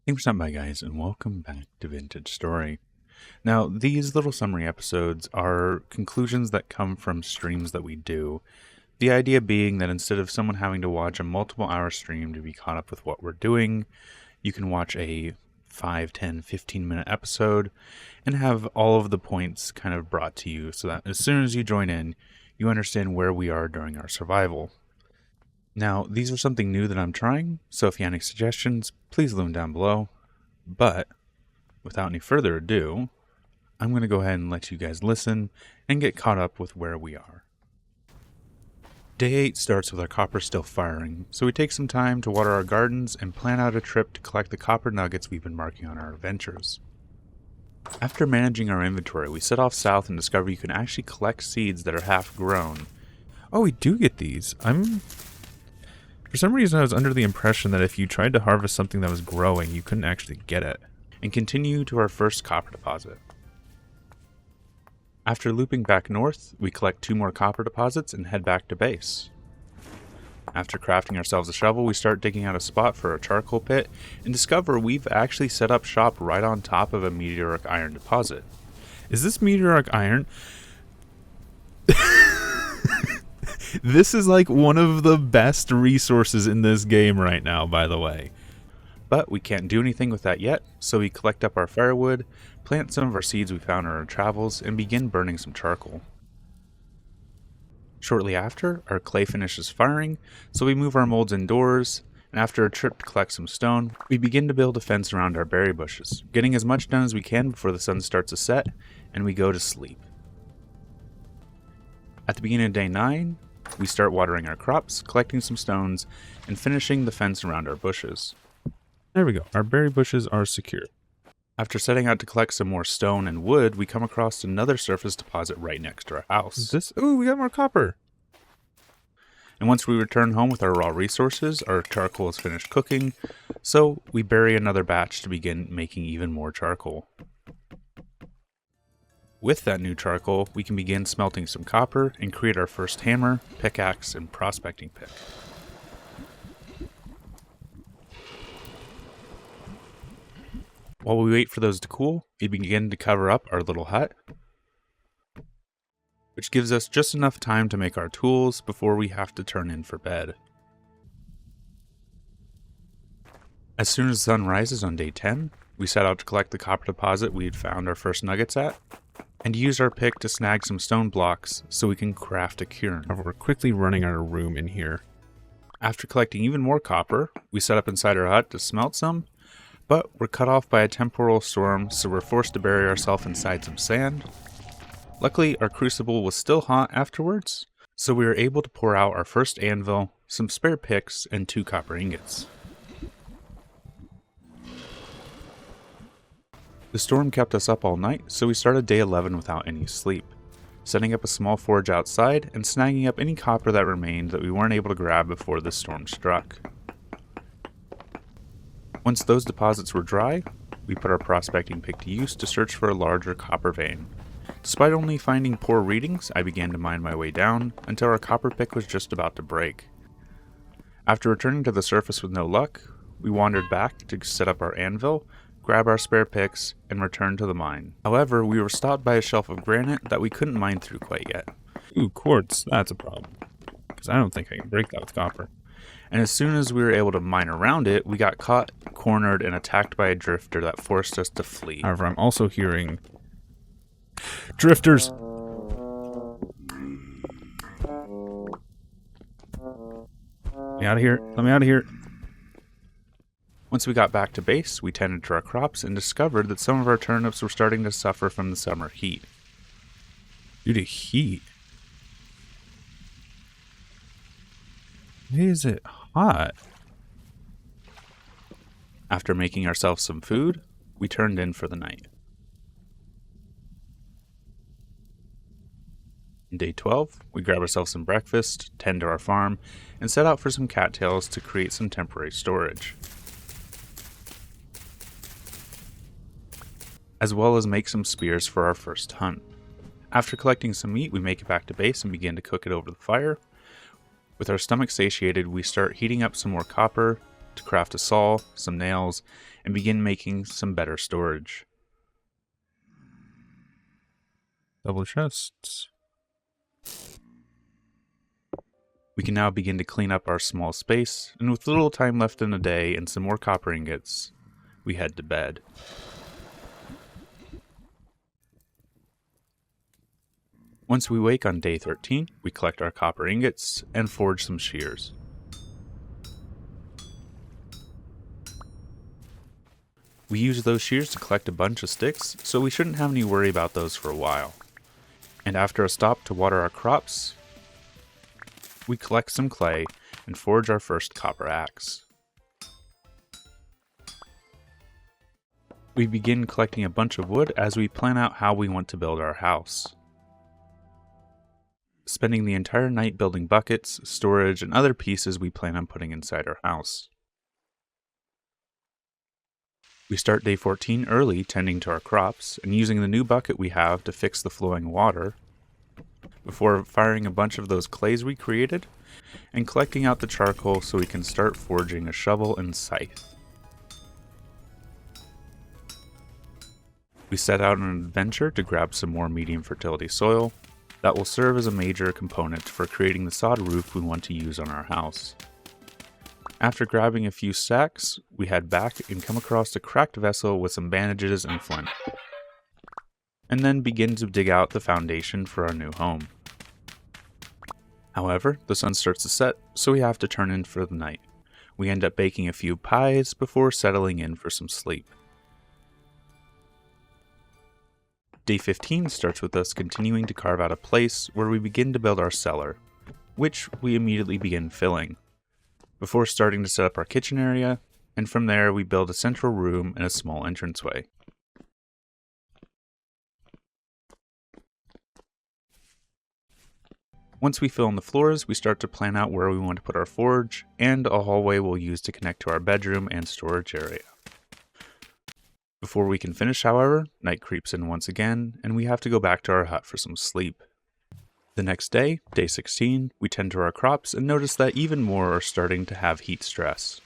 Thanks for stopping by, guys, and welcome back to Vintage Story. Now, these little summary episodes are conclusions that come from streams that we do. The idea being that instead of someone having to watch a multiple hour stream to be caught up with what we're doing, you can watch a 5, 10, 15-minute episode and have all of the points kind of brought to you so that as soon as you join in, you understand where we are during our survival. Now, these are something new that I'm trying, so if you have any suggestions, please leave them down below. But, without any further ado, I'm going to go ahead and let you guys listen and get caught up with where we are. Day 8 starts with our copper still firing, so we take some time to water our gardens and plan out a trip to collect the copper nuggets we've been marking on our adventures. After managing our inventory, we set off south and discover you can actually collect seeds that are half grown. Oh, we do get these. For some reason, I was under the impression that if you tried to harvest something that was growing, you couldn't actually get it. And continue to our first copper deposit. After looping back north, we collect 2 more copper deposits and head back to base. After crafting ourselves a shovel, we start digging out a spot for a charcoal pit and discover we've actually set up shop right on top of a meteoric iron deposit. Is this meteoric iron? This is like one of the best resources in this game right now, by the way. But we can't do anything with that yet, so we collect up our firewood, plant some of our seeds we found on our travels, and begin burning some charcoal. Shortly after, our clay finishes firing, so we move our molds indoors, and after a trip to collect some stone, we begin to build a fence around our berry bushes, getting as much done as we can before the sun starts to set, and we go to sleep. At the beginning of day 9, we start watering our crops, collecting some stones, and finishing the fence around our bushes. There we go. Our berry bushes are secure. After setting out to collect some more stone and wood, we come across another surface deposit right next to our house. Ooh, we got more copper! And once we return home with our raw resources, our charcoal is finished cooking, so we bury another batch to begin making even more charcoal. With that new charcoal, we can begin smelting some copper and create our first hammer, pickaxe, and prospecting pick. While we wait for those to cool, we begin to cover up our little hut, which gives us just enough time to make our tools before we have to turn in for bed. As soon as the sun rises on day 10, we set out to collect the copper deposit we had found our first nuggets at, and use our pick to snag some stone blocks so we can craft a cairn. We're quickly running out of room in here. After collecting even more copper, we set up inside our hut to smelt some, but we're cut off by a temporal storm, so we're forced to bury ourselves inside some sand. Luckily, our crucible was still hot afterwards, so we were able to pour out our first anvil, some spare picks, and 2 copper ingots. The storm kept us up all night, so we started day 11 without any sleep, setting up a small forge outside and snagging up any copper that remained that we weren't able to grab before the storm struck. Once those deposits were dry, we put our prospecting pick to use to search for a larger copper vein. Despite only finding poor readings, I began to mine my way down until our copper pick was just about to break. After returning to the surface with no luck, we wandered back to set up our anvil, grab our spare picks, and return to the mine. However, we were stopped by a shelf of granite that we couldn't mine through quite yet. Ooh, quartz, that's a problem, because I don't think I can break that with copper. And as soon as we were able to mine around it, we got caught, cornered, and attacked by a drifter that forced us to flee. However, I'm also hearing drifters! Let me out of here, let me out of here! Once we got back to base, we tended to our crops and discovered that some of our turnips were starting to suffer from the summer heat. Due to heat? Why is it hot? After making ourselves some food, we turned in for the night. On day 12, we grab ourselves some breakfast, tend to our farm, and set out for some cattails to create some temporary storage, as well as make some spears for our first hunt. After collecting some meat, we make it back to base and begin to cook it over the fire. With our stomachs satiated, we start heating up some more copper to craft a saw, some nails, and begin making some better storage. Double chests. We can now begin to clean up our small space, and with little time left in the day and some more copper ingots, we head to bed. Once we wake on day 13, we collect our copper ingots and forge some shears. We use those shears to collect a bunch of sticks, so we shouldn't have any worry about those for a while. And after a stop to water our crops, we collect some clay and forge our first copper axe. We begin collecting a bunch of wood as we plan out how we want to build our house. Spending the entire night building buckets, storage, and other pieces we plan on putting inside our house. We start day 14 early tending to our crops and using the new bucket we have to fix the flowing water, before firing a bunch of those clays we created and collecting out the charcoal so we can start forging a shovel and scythe. We set out on an adventure to grab some more medium fertility soil that will serve as a major component for creating the sod roof we want to use on our house. After grabbing a few sacks, we head back and come across a cracked vessel with some bandages and flint, and then begin to dig out the foundation for our new home. However, the sun starts to set, so we have to turn in for the night. We end up baking a few pies before settling in for some sleep. Day 15 starts with us continuing to carve out a place where we begin to build our cellar, which we immediately begin filling, before starting to set up our kitchen area, and from there we build a central room and a small entranceway. Once we fill in the floors, we start to plan out where we want to put our forge, and a hallway we'll use to connect to our bedroom and storage area. Before we can finish, however, night creeps in once again, and we have to go back to our hut for some sleep. The next day, day 16, we tend to our crops and notice that even more are starting to have heat stress.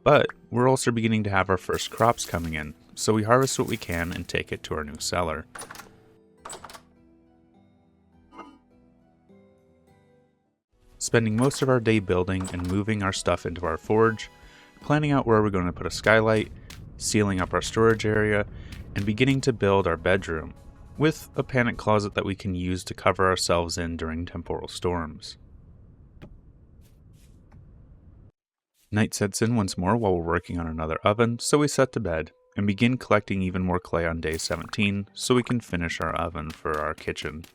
But we're also beginning to have our first crops coming in, so we harvest what we can and take it to our new cellar. Spending most of our day building and moving our stuff into our forge, planning out where we're going to put a skylight, sealing up our storage area, and beginning to build our bedroom, with a panic closet that we can use to cover ourselves in during temporal storms. Night sets in once more while we're working on another oven, so we set to bed, and begin collecting even more clay on day 17 so we can finish our oven for our kitchen.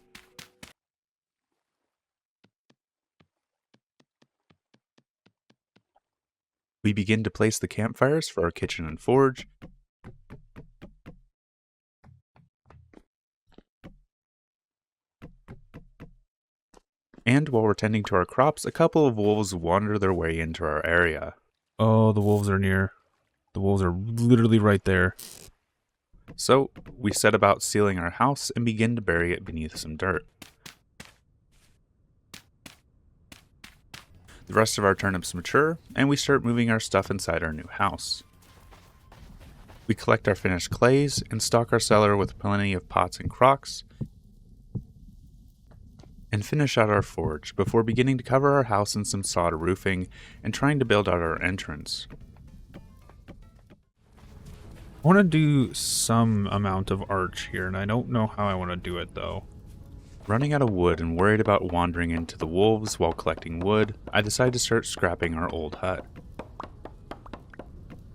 We begin to place the campfires for our kitchen and forge, and while we're tending to our crops, a couple of wolves wander their way into our area. Oh, the wolves are near. The wolves are literally right there. So, we set about sealing our house and begin to bury it beneath some dirt. The rest of our turnips mature, and we start moving our stuff inside our new house. We collect our finished clays and stock our cellar with plenty of pots and crocks, and finish out our forge before beginning to cover our house in some sod roofing and trying to build out our entrance. I want to do some amount of arch here, and I don't know how I want to do it though. Running out of wood and worried about wandering into the wolves while collecting wood, I decide to start scrapping our old hut.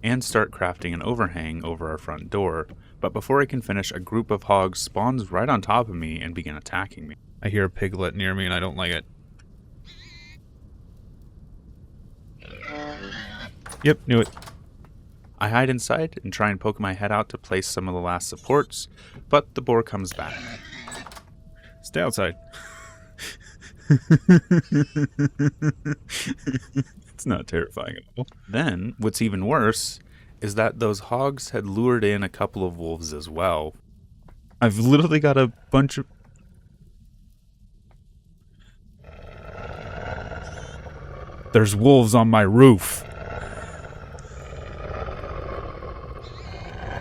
And start crafting an overhang over our front door, but before I can finish, a group of hogs spawns right on top of me and begin attacking me. I hear a piglet near me and I don't like it. Yep, knew it. I hide inside and try and poke my head out to place some of the last supports, but the boar comes back. Stay outside. It's not terrifying at all. Then, what's even worse is that those hogs had lured in a couple of wolves as well. I've literally got a bunch of... There's wolves on my roof.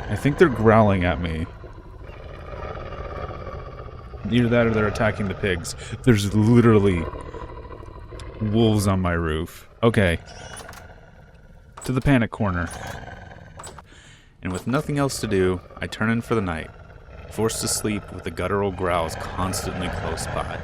I think they're growling at me. Either that or they're attacking the pigs. There's literally wolves on my roof. Okay. To the panic corner. And with nothing else to do, I turn in for the night, forced to sleep with the guttural growls constantly close by.